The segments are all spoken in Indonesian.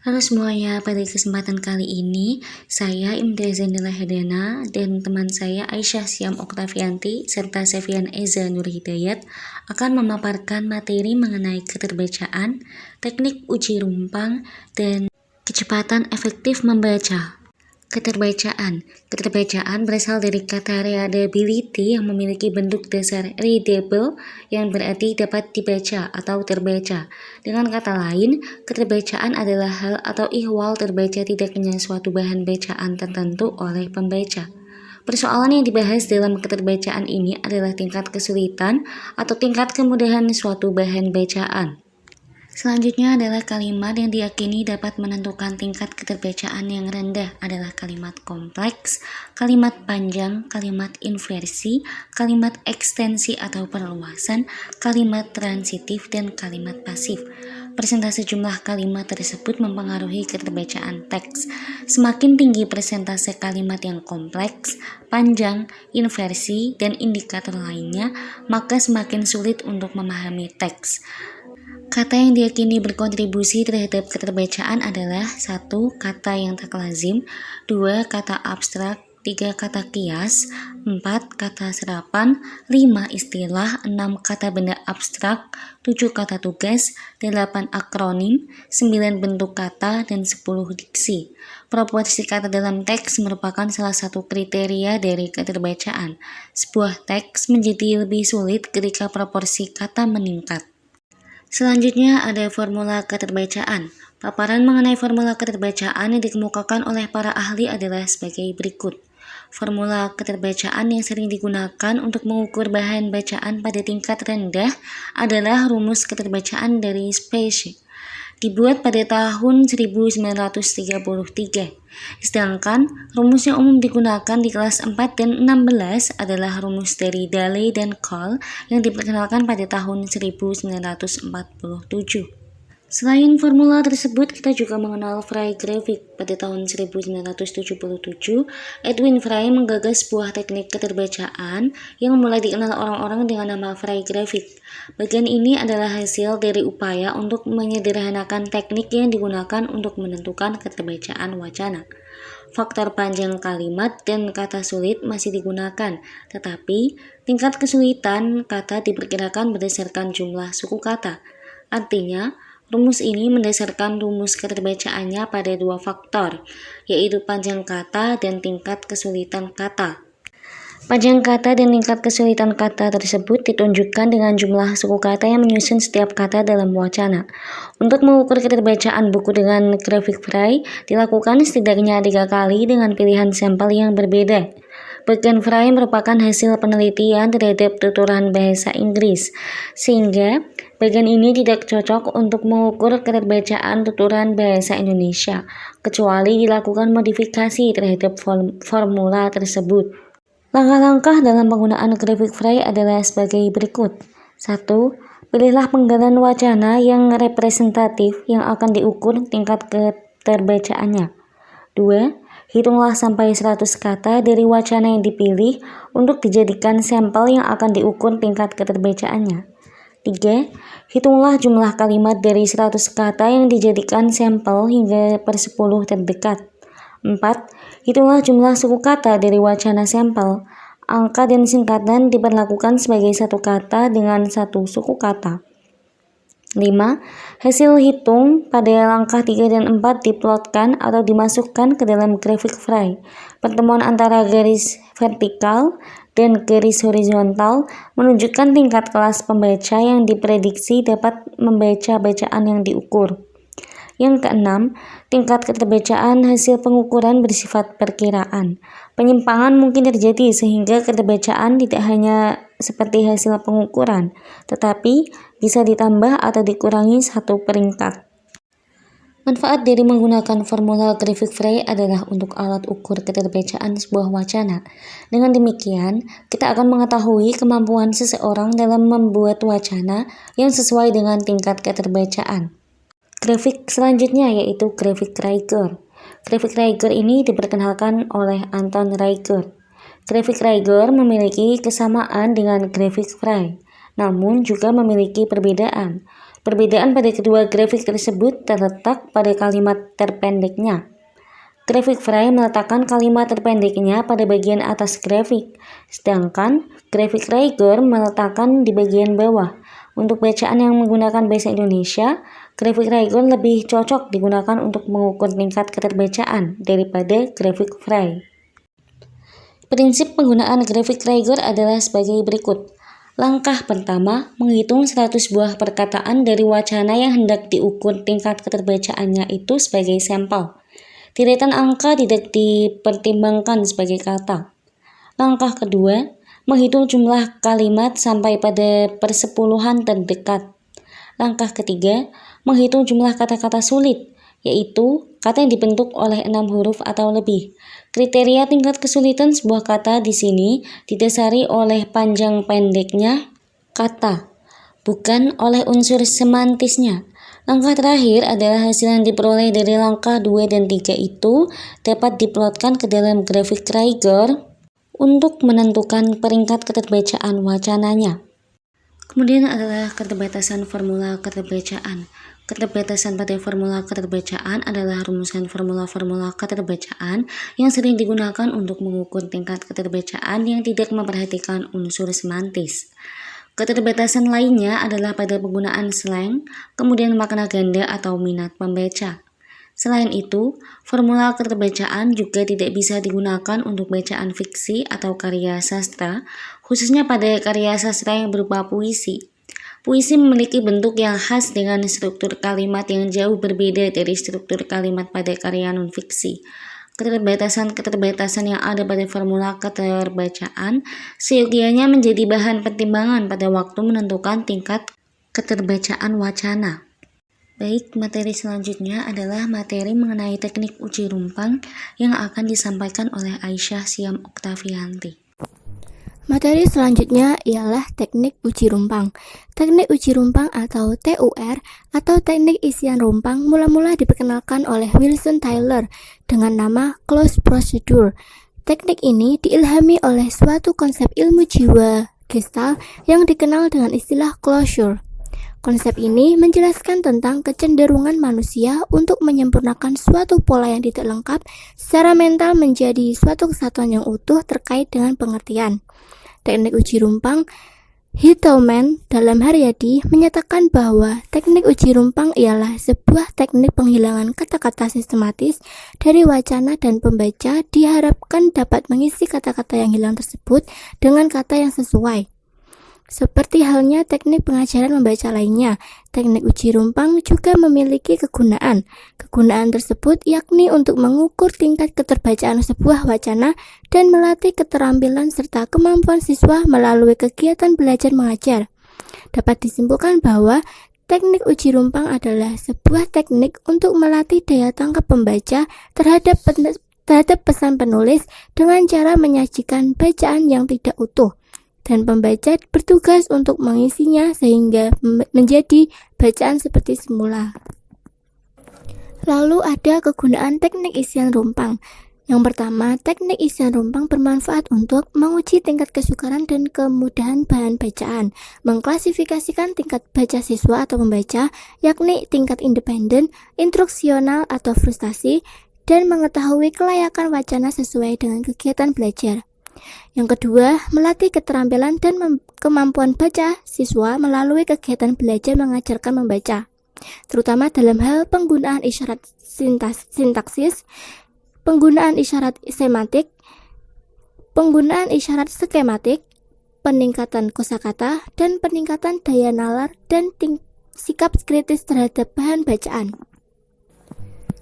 Halo semuanya, pada kesempatan kali ini saya Imtiazah Nila Hedana dan teman saya Aisyah Syam Oktavianti serta Sevian Eza Nur Hidayat akan memaparkan materi mengenai keterbacaan, teknik uji rumpang, dan kecepatan efektif membaca. Keterbacaan berasal dari kata readability yang memiliki bentuk dasar readable yang berarti dapat dibaca atau terbaca. Dengan kata lain, keterbacaan adalah hal atau ihwal terbaca tidaknya suatu bahan bacaan tertentu oleh pembaca. Persoalan yang dibahas dalam keterbacaan ini adalah tingkat kesulitan atau tingkat kemudahan suatu bahan bacaan. Selanjutnya adalah kalimat yang diyakini dapat menentukan tingkat keterbacaan yang rendah adalah kalimat kompleks, kalimat panjang, kalimat inversi, kalimat ekstensi atau perluasan, kalimat transitif, dan kalimat pasif. Persentase jumlah kalimat tersebut mempengaruhi keterbacaan teks. Semakin tinggi persentase kalimat yang kompleks, panjang, inversi, dan indikator lainnya, maka semakin sulit untuk memahami teks. Kata yang diyakini berkontribusi terhadap keterbacaan adalah 1. Kata yang tak lazim, 2. Kata abstrak, 3. Kata kias, 4. Kata serapan, 5. Istilah, 6. Kata benda abstrak, 7. Kata tugas, 8. Akronim, 9. Bentuk kata, dan 10. Diksi. Proporsi kata dalam teks merupakan salah satu kriteria dari keterbacaan. Sebuah teks menjadi lebih sulit ketika proporsi kata meningkat. Selanjutnya ada formula keterbacaan. Paparan mengenai formula keterbacaan yang dikemukakan oleh para ahli adalah sebagai berikut. Formula keterbacaan yang sering digunakan untuk mengukur bahan bacaan pada tingkat rendah adalah rumus keterbacaan dari Speche. Dibuat pada tahun 1933. Sedangkan rumus yang umum digunakan di kelas 4 dan 16 adalah rumus dari Dale dan Cole yang diperkenalkan pada tahun 1947. Selain formula tersebut, kita juga mengenal Frey grafik. Pada tahun 1977, Edwin Frey menggagas sebuah teknik keterbacaan yang mulai dikenal orang-orang dengan nama Frey grafik. Bagian ini adalah hasil dari upaya untuk menyederhanakan teknik yang digunakan untuk menentukan keterbacaan wacana. Faktor panjang kalimat dan kata sulit masih digunakan, tetapi tingkat kesulitan kata diperkirakan berdasarkan jumlah suku kata. Artinya, rumus ini mendasarkan rumus keterbacaannya pada dua faktor, yaitu panjang kata dan tingkat kesulitan kata. Panjang kata dan tingkat kesulitan kata tersebut ditunjukkan dengan jumlah suku kata yang menyusun setiap kata dalam wacana. Untuk mengukur keterbacaan buku dengan grafik Frey dilakukan setidaknya 3 kali dengan pilihan sampel yang berbeda. Bagian Frey merupakan hasil penelitian terhadap tuturan bahasa Inggris, sehingga bagian ini tidak cocok untuk mengukur keterbacaan tuturan bahasa Indonesia, kecuali dilakukan modifikasi terhadap formula tersebut. Langkah-langkah dalam penggunaan grafik Frey adalah sebagai berikut. 1. Pilihlah penggalan wacana yang representatif yang akan diukur tingkat keterbacaannya. 2. Hitunglah sampai 100 kata dari wacana yang dipilih untuk dijadikan sampel yang akan diukur tingkat keterbacaannya. 3. Hitunglah jumlah kalimat dari 100 kata yang dijadikan sampel hingga per 10 terdekat. 4. Hitunglah jumlah suku kata dari wacana sampel. Angka dan singkatan diperlakukan sebagai satu kata dengan satu suku kata. 5. Hasil hitung pada langkah 3 dan 4 diplotkan atau dimasukkan ke dalam grafik Frey. Pertemuan antara garis vertikal dan garis horizontal menunjukkan tingkat kelas pembaca yang diprediksi dapat membaca bacaan yang diukur. Yang keenam, tingkat keterbacaan hasil pengukuran bersifat perkiraan. Penyimpangan mungkin terjadi sehingga keterbacaan tidak hanya seperti hasil pengukuran, tetapi bisa ditambah atau dikurangi satu peringkat. Manfaat dari menggunakan formula grafik Frey adalah untuk alat ukur keterbacaan sebuah wacana. Dengan demikian, kita akan mengetahui kemampuan seseorang dalam membuat wacana yang sesuai dengan tingkat keterbacaan. Grafik selanjutnya yaitu grafik Rieger. Grafik Rieger ini diperkenalkan oleh Anton Rieger. Grafik Rieger memiliki kesamaan dengan grafik Frey, namun juga memiliki perbedaan. Perbedaan pada kedua grafik tersebut terletak pada kalimat terpendeknya. Grafik Frey meletakkan kalimat terpendeknya pada bagian atas grafik, sedangkan grafik Rieger meletakkan di bagian bawah. Untuk bacaan yang menggunakan bahasa Indonesia, grafik Rieger lebih cocok digunakan untuk mengukur tingkat keterbacaan daripada grafik Frey. Prinsip penggunaan grafik Rieger adalah sebagai berikut. Langkah pertama, menghitung 100 buah perkataan dari wacana yang hendak diukur tingkat keterbacaannya itu sebagai sampel. Deretan angka tidak dipertimbangkan sebagai kata. Langkah kedua, menghitung jumlah kalimat sampai pada persepuluhan terdekat. Langkah ketiga, menghitung jumlah kata-kata sulit, yaitu kata yang dibentuk oleh 6 huruf atau lebih. Kriteria tingkat kesulitan sebuah kata di sini didasari oleh panjang pendeknya kata, bukan oleh unsur semantisnya. Langkah terakhir adalah hasil yang diperoleh dari langkah 2 dan 3 itu dapat diplotkan ke dalam grafik Rieger untuk menentukan peringkat keterbacaan wacananya. Kemudian adalah keterbatasan formula keterbacaan. Keterbatasan pada formula keterbacaan adalah rumusan formula-formula keterbacaan yang sering digunakan untuk mengukur tingkat keterbacaan yang tidak memperhatikan unsur semantis. Keterbatasan lainnya adalah pada penggunaan slang, kemudian makna ganda atau minat pembaca. Selain itu, formula keterbacaan juga tidak bisa digunakan untuk bacaan fiksi atau karya sastra, khususnya pada karya sastra yang berupa puisi. Puisi memiliki bentuk yang khas dengan struktur kalimat yang jauh berbeda dari struktur kalimat pada karya non-fiksi. Keterbatasan yang ada pada formula keterbacaan seyogianya menjadi bahan pertimbangan pada waktu menentukan tingkat keterbacaan wacana. Baik, materi selanjutnya adalah materi mengenai teknik uji rumpang yang akan disampaikan oleh Aisyah Siam Oktavianti. Materi selanjutnya ialah teknik uji rumpang. Teknik uji rumpang atau TUR atau teknik isian rumpang mula-mula diperkenalkan oleh Wilson Tyler dengan nama closed procedure. Teknik ini diilhami oleh suatu konsep ilmu jiwa Gestalt yang dikenal dengan istilah closure. Konsep ini menjelaskan tentang kecenderungan manusia untuk menyempurnakan suatu pola yang tidak lengkap secara mental menjadi suatu kesatuan yang utuh terkait dengan pengertian. Teknik uji rumpang, Hittelman dalam Haryadi menyatakan bahwa teknik uji rumpang ialah sebuah teknik penghilangan kata-kata sistematis dari wacana dan pembaca diharapkan dapat mengisi kata-kata yang hilang tersebut dengan kata yang sesuai. Seperti halnya teknik pengajaran membaca lainnya, teknik uji rumpang juga memiliki kegunaan. Kegunaan tersebut yakni untuk mengukur tingkat keterbacaan sebuah wacana dan melatih keterampilan serta kemampuan siswa melalui kegiatan belajar mengajar. Dapat disimpulkan bahwa teknik uji rumpang adalah sebuah teknik untuk melatih daya tangkap pembaca terhadap pesan penulis dengan cara menyajikan bacaan yang tidak utuh. Dan pembaca bertugas untuk mengisinya sehingga menjadi bacaan seperti semula. Lalu ada kegunaan teknik isian rumpang. Yang pertama, teknik isian rumpang bermanfaat untuk menguji tingkat kesukaran dan kemudahan bahan bacaan, mengklasifikasikan tingkat baca siswa atau pembaca, yakni tingkat independen, instruksional atau frustasi, dan mengetahui kelayakan wacana sesuai dengan kegiatan belajar. Yang kedua, melatih keterampilan dan kemampuan baca siswa melalui kegiatan belajar mengajarkan membaca, terutama dalam hal penggunaan isyarat sintaksis, penggunaan isyarat semantik, penggunaan isyarat skematik, peningkatan kosakata, dan peningkatan daya nalar dan sikap kritis terhadap bahan bacaan.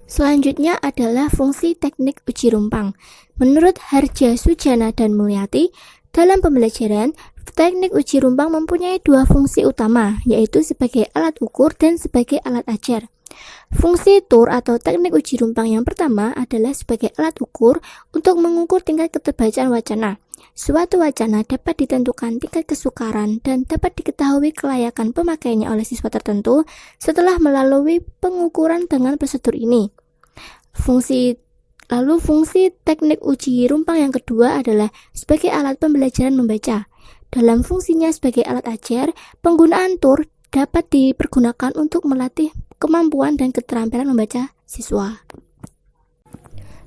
Selanjutnya adalah fungsi teknik uji rumpang. Menurut Harja Sujana dan Mulyati, dalam pembelajaran, teknik uji rumpang mempunyai dua fungsi utama, yaitu sebagai alat ukur dan sebagai alat ajar. Fungsi TUR atau teknik uji rumpang yang pertama adalah sebagai alat ukur untuk mengukur tingkat keterbacaan wacana. Suatu wacana dapat ditentukan tingkat kesukaran dan dapat diketahui kelayakan pemakaiannya oleh siswa tertentu setelah melalui pengukuran dengan prosedur ini. Fungsi teknik uji rumpang yang kedua adalah sebagai alat pembelajaran membaca. Dalam fungsinya sebagai alat ajar, penggunaan TUR dapat dipergunakan untuk melatih kemampuan dan keterampilan membaca siswa.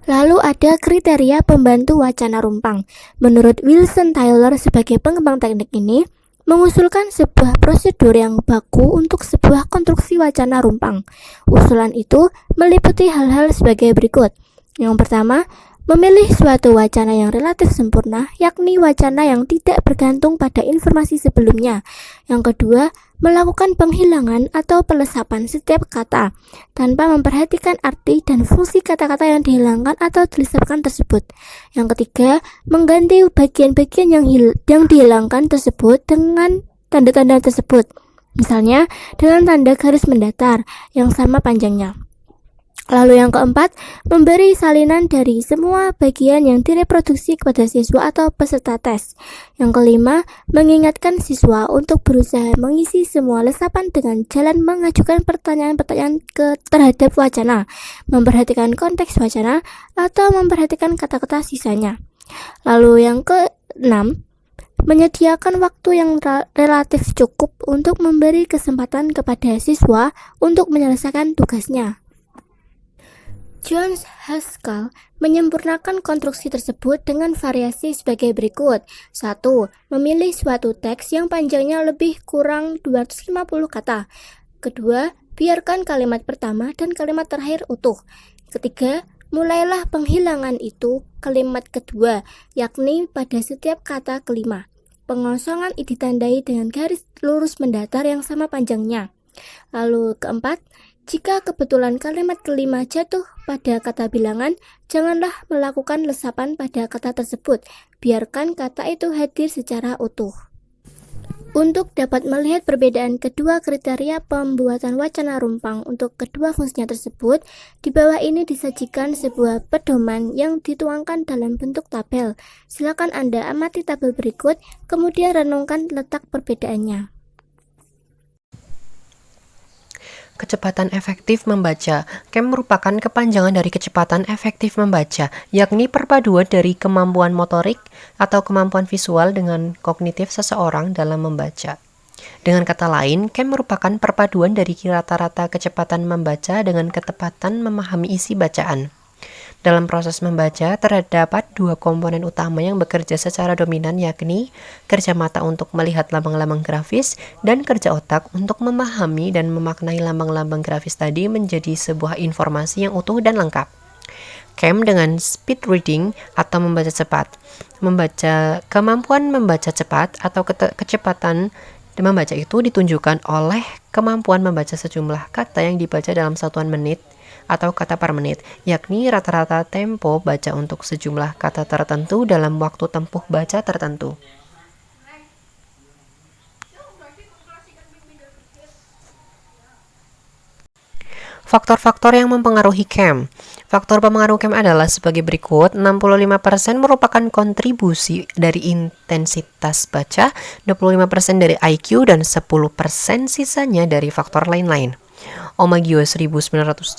Lalu ada kriteria pembantu wacana rumpang. Menurut Wilson Tyler sebagai pengembang teknik ini, mengusulkan sebuah prosedur yang baku untuk sebuah konstruksi wacana rumpang. Usulan itu meliputi hal-hal sebagai berikut. Yang pertama, memilih suatu wacana yang relatif sempurna, yakni wacana yang tidak bergantung pada informasi sebelumnya. Yang kedua, melakukan penghilangan atau pelesapan setiap kata, tanpa memperhatikan arti dan fungsi kata-kata yang dihilangkan atau dilesapan tersebut. Yang ketiga, mengganti bagian-bagian yang dihilangkan tersebut dengan tanda-tanda tersebut. Misalnya, dengan tanda garis mendatar yang sama panjangnya. Lalu yang keempat, memberi salinan dari semua bagian yang direproduksi kepada siswa atau peserta tes. Yang kelima, mengingatkan siswa untuk berusaha mengisi semua lesapan dengan jalan mengajukan pertanyaan-pertanyaan terhadap wacana, memperhatikan konteks wacana, atau memperhatikan kata-kata sisanya. Lalu yang keenam, menyediakan waktu yang relatif cukup untuk memberi kesempatan kepada siswa untuk menyelesaikan tugasnya. John Haskell menyempurnakan konstruksi tersebut dengan variasi sebagai berikut. 1. Memilih suatu teks yang panjangnya lebih kurang 250 kata. Kedua, biarkan kalimat pertama dan kalimat terakhir utuh. Ketiga, mulailah penghilangan itu kalimat kedua, yakni pada setiap kata kelima. Pengosongan ditandai dengan garis lurus mendatar yang sama panjangnya. Lalu keempat, jika kebetulan kalimat kelima jatuh pada kata bilangan, janganlah melakukan lesapan pada kata tersebut. Biarkan kata itu hadir secara utuh. Untuk dapat melihat perbedaan kedua kriteria pembuatan wacana rumpang untuk kedua fungsinya tersebut, di bawah ini disajikan sebuah pedoman yang dituangkan dalam bentuk tabel. Silakan Anda amati tabel berikut, kemudian renungkan letak perbedaannya. Kecepatan efektif membaca. KEM merupakan kepanjangan dari kecepatan efektif membaca, yakni perpaduan dari kemampuan motorik atau kemampuan visual dengan kognitif seseorang dalam membaca. Dengan kata lain, KEM merupakan perpaduan dari rata-rata kecepatan membaca dengan ketepatan memahami isi bacaan. Dalam proses membaca, terdapat dua komponen utama yang bekerja secara dominan, yakni kerja mata untuk melihat lambang-lambang grafis dan kerja otak untuk memahami dan memaknai lambang-lambang grafis tadi menjadi sebuah informasi yang utuh dan lengkap. KEM dengan speed reading atau membaca cepat. Kemampuan membaca cepat atau kecepatan membaca itu ditunjukkan oleh kemampuan membaca sejumlah kata yang dibaca dalam satuan menit atau kata per menit, yakni rata-rata tempo baca untuk sejumlah kata tertentu dalam waktu tempuh baca tertentu. Faktor-faktor yang mempengaruhi KEM. Faktor pengaruh KEM adalah sebagai berikut. 65% merupakan kontribusi dari intensitas baca, 25% dari IQ, dan 10% sisanya dari faktor lain-lain. Omagio 1984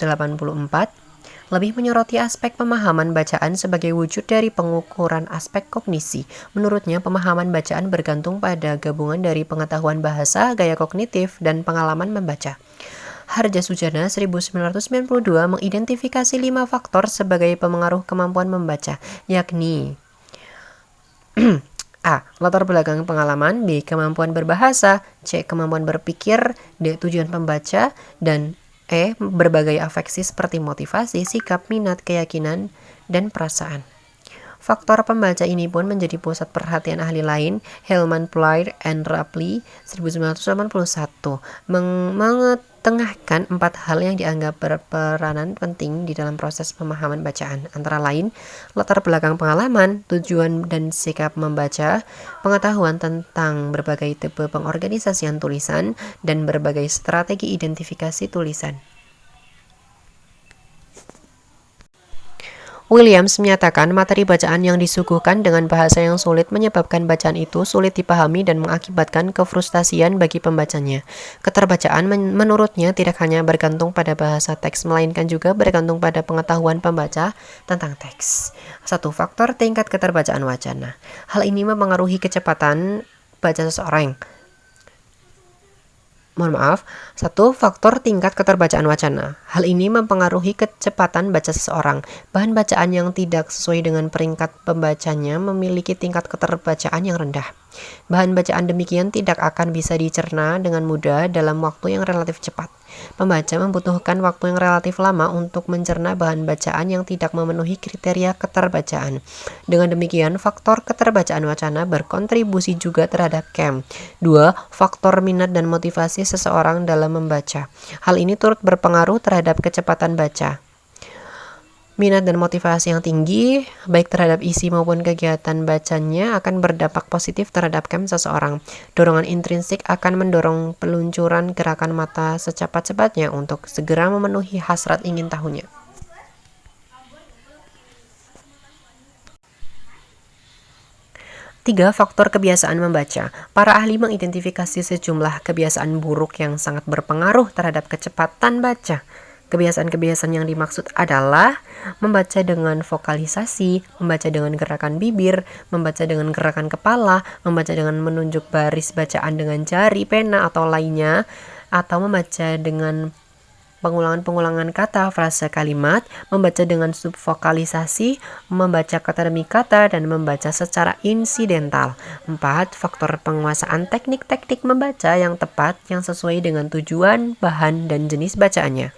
lebih menyoroti aspek pemahaman bacaan sebagai wujud dari pengukuran aspek kognisi. Menurutnya, pemahaman bacaan bergantung pada gabungan dari pengetahuan bahasa, gaya kognitif, dan pengalaman membaca. Harja Sujana 1992 mengidentifikasi 5 faktor sebagai pemengaruh kemampuan membaca, yakni A. Latar belakang pengalaman. B. Kemampuan berbahasa. C. Kemampuan berpikir. D. Tujuan pembaca. Dan E. Berbagai afeksi seperti motivasi, sikap, minat, keyakinan, dan perasaan. Faktor pembaca ini pun menjadi pusat perhatian ahli lain, Hellman, Plair, and Rapley 1981, mengetengahkan 4 hal yang dianggap berperanan penting di dalam proses pemahaman bacaan, antara lain latar belakang pengalaman, tujuan dan sikap membaca, pengetahuan tentang berbagai tipe pengorganisasian tulisan, dan berbagai strategi identifikasi tulisan. Williams menyatakan materi bacaan yang disuguhkan dengan bahasa yang sulit menyebabkan bacaan itu sulit dipahami dan mengakibatkan kefrustasian bagi pembacanya. Keterbacaan menurutnya tidak hanya bergantung pada bahasa teks, melainkan juga bergantung pada pengetahuan pembaca tentang teks. 1. Faktor tingkat keterbacaan wacana. Hal ini mempengaruhi kecepatan baca seseorang. Satu, faktor tingkat keterbacaan wacana. Hal ini mempengaruhi kecepatan baca seseorang. Bahan bacaan yang tidak sesuai dengan peringkat pembacanya memiliki tingkat keterbacaan yang rendah. Bahan bacaan demikian tidak akan bisa dicerna dengan mudah dalam waktu yang relatif cepat. Pembaca membutuhkan waktu yang relatif lama untuk mencerna bahan bacaan yang tidak memenuhi kriteria keterbacaan. Dengan demikian, faktor keterbacaan wacana berkontribusi juga terhadap KEM. 2. Faktor minat dan motivasi seseorang dalam membaca. Hal ini turut berpengaruh terhadap kecepatan baca. Minat dan motivasi yang tinggi, baik terhadap isi maupun kegiatan bacanya, akan berdampak positif terhadap KEM seseorang. Dorongan intrinsik akan mendorong peluncuran gerakan mata secepat-cepatnya untuk segera memenuhi hasrat ingin tahunya. Tiga, faktor kebiasaan membaca. Para ahli mengidentifikasi sejumlah kebiasaan buruk yang sangat berpengaruh terhadap kecepatan baca. Kebiasaan-kebiasaan yang dimaksud adalah membaca dengan vokalisasi, membaca dengan gerakan bibir, membaca dengan gerakan kepala, membaca dengan menunjuk baris bacaan dengan jari, pena, atau lainnya, atau membaca dengan pengulangan-pengulangan kata, frase kalimat, membaca dengan subvokalisasi, membaca kata demi kata, dan membaca secara insidental. 4. Faktor penguasaan teknik-teknik membaca yang tepat yang sesuai dengan tujuan, bahan, dan jenis bacaannya.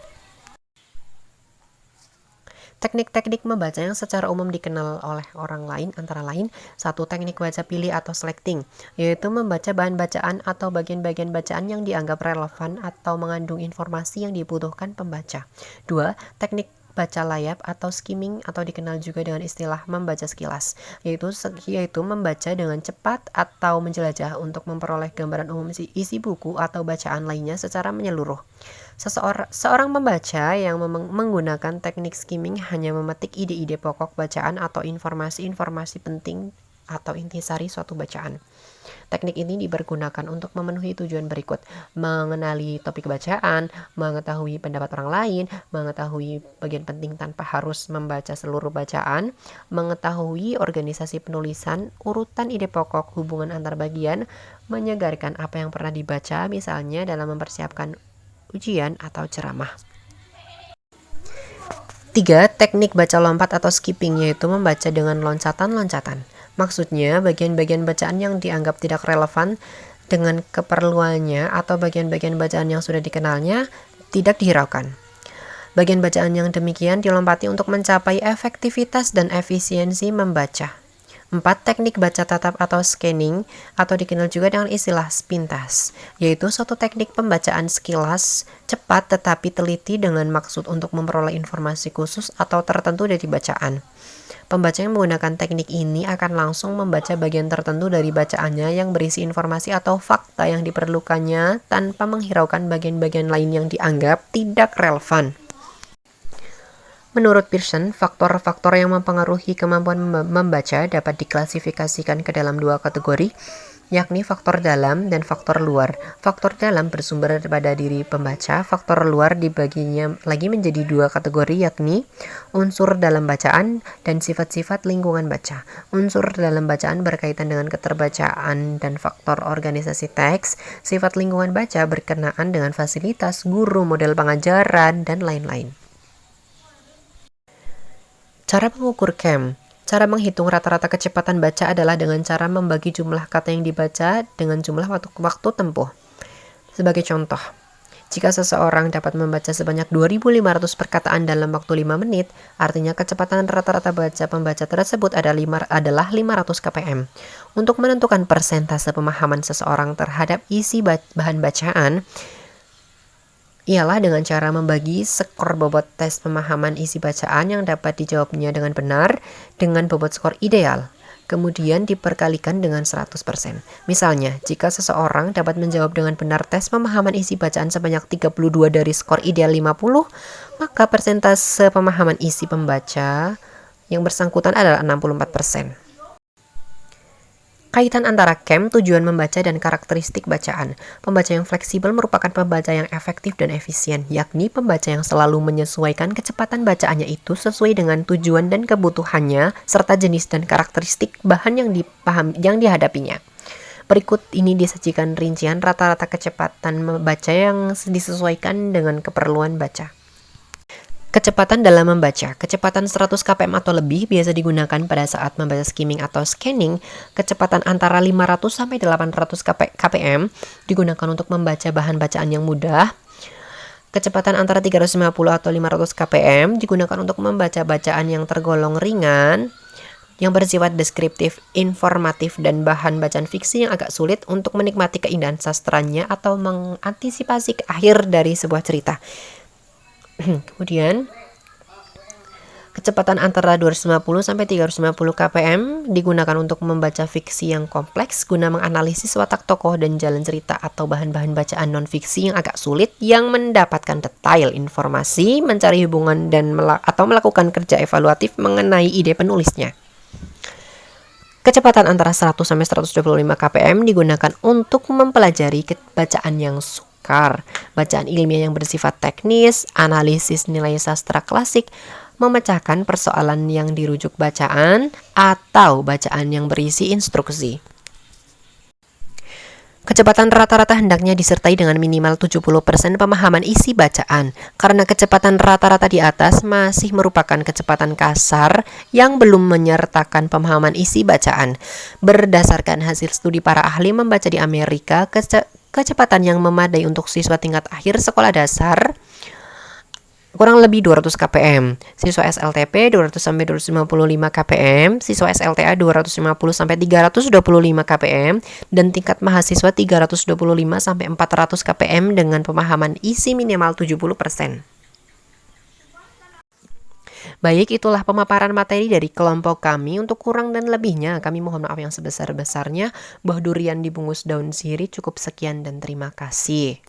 Teknik-teknik membaca yang secara umum dikenal oleh orang lain antara lain: 1. Teknik baca pilih atau selecting, yaitu membaca bahan bacaan atau bagian-bagian bacaan yang dianggap relevan atau mengandung informasi yang dibutuhkan pembaca. 2. Teknik baca layap atau skimming, atau dikenal juga dengan istilah membaca sekilas, yaitu membaca dengan cepat atau menjelajah untuk memperoleh gambaran umum isi buku atau bacaan lainnya secara menyeluruh. Seorang pembaca yang menggunakan teknik skimming hanya memetik ide-ide pokok bacaan atau informasi-informasi penting atau intisari suatu bacaan. Teknik ini dipergunakan untuk memenuhi tujuan berikut: mengenali topik bacaan, mengetahui pendapat orang lain, mengetahui bagian penting tanpa harus membaca seluruh bacaan, mengetahui organisasi penulisan, urutan ide pokok, hubungan antar bagian, menyegarkan apa yang pernah dibaca, misalnya dalam mempersiapkan ujian atau ceramah. 3. Teknik baca lompat atau skipping, yaitu membaca dengan loncatan-loncatan. Maksudnya, bagian-bagian bacaan yang dianggap tidak relevan dengan keperluannya atau bagian-bagian bacaan yang sudah dikenalnya tidak dihiraukan. Bagian bacaan yang demikian dilompati untuk mencapai efektivitas dan efisiensi membaca. 4. Teknik baca tatap atau scanning, atau dikenal juga dengan istilah sepintas, yaitu suatu teknik pembacaan sekilas, cepat tetapi teliti dengan maksud untuk memperoleh informasi khusus atau tertentu dari bacaan. Pembaca yang menggunakan teknik ini akan langsung membaca bagian tertentu dari bacaannya yang berisi informasi atau fakta yang diperlukannya tanpa menghiraukan bagian-bagian lain yang dianggap tidak relevan. Menurut Pearson, faktor-faktor yang mempengaruhi kemampuan membaca dapat diklasifikasikan ke dalam dua kategori, yakni faktor dalam dan faktor luar. Faktor dalam bersumber pada diri pembaca, faktor luar dibaginya lagi menjadi dua kategori, yakni unsur dalam bacaan dan sifat-sifat lingkungan baca. Unsur dalam bacaan berkaitan dengan keterbacaan dan faktor organisasi teks. Sifat lingkungan baca berkenaan dengan fasilitas, guru, model pengajaran, dan lain-lain. Cara mengukur KEM. Cara menghitung rata-rata kecepatan baca adalah dengan cara membagi jumlah kata yang dibaca dengan jumlah waktu tempuh. Sebagai contoh, jika seseorang dapat membaca sebanyak 2.500 perkataan dalam waktu 5 menit, artinya kecepatan rata-rata baca pembaca tersebut adalah 500 kpm. Untuk menentukan persentase pemahaman seseorang terhadap isi bahan bacaan, ialah dengan cara membagi skor bobot tes pemahaman isi bacaan yang dapat dijawabnya dengan benar dengan bobot skor ideal, kemudian diperkalikan dengan 100%. Misalnya, jika seseorang dapat menjawab dengan benar tes pemahaman isi bacaan sebanyak 32 dari skor ideal 50, maka persentase pemahaman isi pembaca yang bersangkutan adalah 64%. Kaitan antara KEM, tujuan membaca, dan karakteristik bacaan. Pembaca yang fleksibel merupakan pembaca yang efektif dan efisien, yakni pembaca yang selalu menyesuaikan kecepatan bacaannya itu sesuai dengan tujuan dan kebutuhannya, serta jenis dan karakteristik bahan yang dihadapinya. Berikut ini disajikan rincian rata-rata kecepatan membaca yang disesuaikan dengan keperluan baca. Kecepatan dalam membaca. Kecepatan 100 kpm atau lebih biasa digunakan pada saat membaca skimming atau scanning. Kecepatan antara 500 sampai 800 kpm digunakan untuk membaca bahan bacaan yang mudah. Kecepatan antara 350 atau 500 kpm digunakan untuk membaca bacaan yang tergolong ringan, yang bersifat deskriptif, informatif, dan bahan bacaan fiksi yang agak sulit untuk menikmati keindahan sastranya atau mengantisipasi akhir dari sebuah cerita. Kemudian kecepatan antara 250 sampai 350 kpm digunakan untuk membaca fiksi yang kompleks guna menganalisis watak tokoh dan jalan cerita atau bahan-bahan bacaan non-fiksi yang agak sulit yang mendapatkan detail informasi, mencari hubungan dan atau melakukan kerja evaluatif mengenai ide penulisnya. Kecepatan antara 100 sampai 125 kpm digunakan untuk mempelajari bacaan yang sukar, bacaan ilmiah yang bersifat teknis, analisis nilai sastra klasik, memecahkan persoalan yang dirujuk bacaan, atau bacaan yang berisi instruksi. Kecepatan rata-rata hendaknya disertai dengan minimal 70% pemahaman isi bacaan, karena kecepatan rata-rata di atas masih merupakan kecepatan kasar yang belum menyertakan pemahaman isi bacaan. Berdasarkan hasil studi para ahli membaca di Amerika, kecepatan yang memadai untuk siswa tingkat akhir sekolah dasar kurang lebih 200 kpm, siswa SLTP 200 sampai 255 kpm, siswa SLTA 250 sampai 325 kpm, dan tingkat mahasiswa 325 sampai 400 kpm dengan pemahaman isi minimal 70%. Baik, itulah pemaparan materi dari kelompok kami. Untuk kurang dan lebihnya, kami mohon maaf yang sebesar-besarnya. Buah durian dibungkus daun sirih. Cukup sekian dan terima kasih.